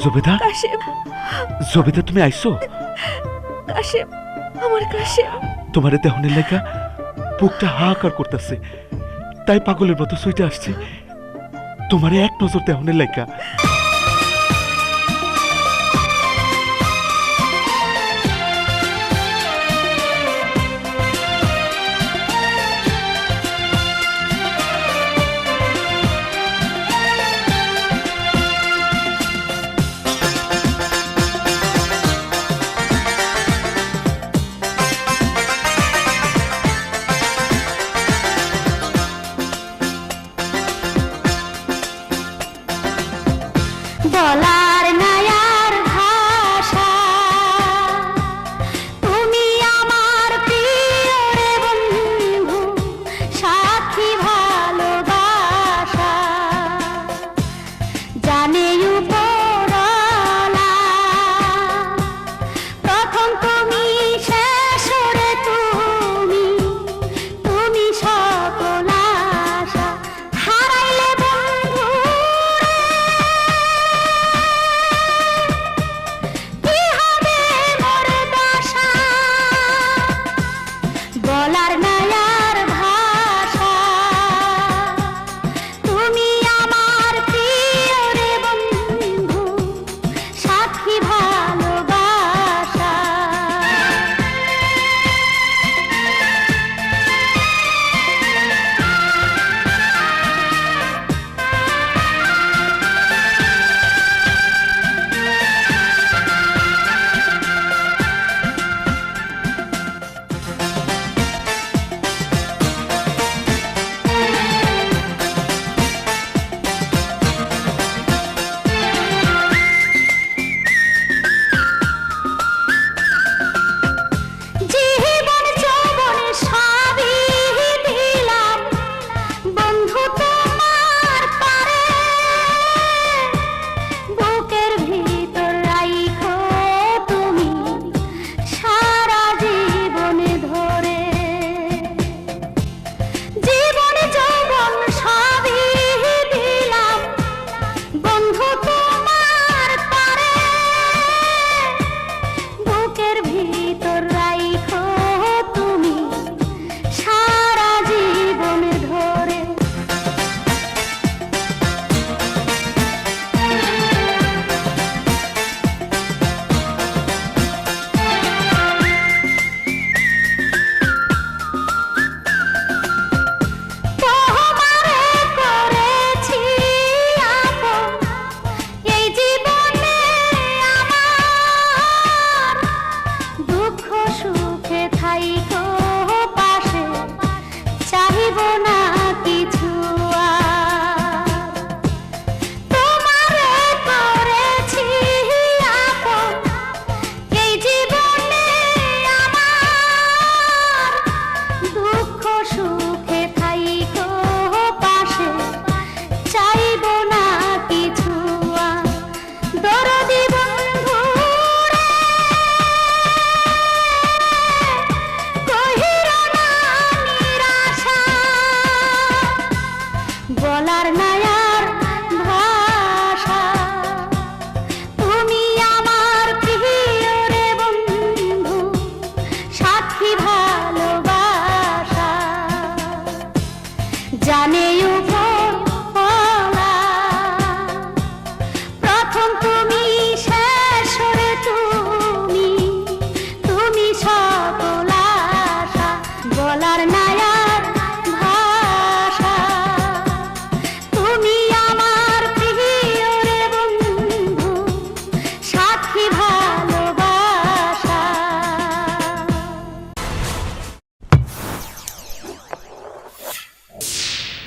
জবেদা, কাশেম, জবেদা তুমি আইছো? কাশেম, আমার কাশেম। তোমারে দেহনের লেখা বুকটা হাহাকার করতেছে, তাই পাগলের মতো সুইটে আসছে তোমারে এক নজর দেহনের লেখা। বলার নায়ার ভাষা, তুমি আমার প্রিয় রে বন্ধু, সাক্ষী ভালোবাসা। জানে উপরওয়ালা, প্রথম তুমি, শেষ রে তুমি, তুমি সকল আশা। হারাইলে বন্ধু কি হবে মোর দশা, বলার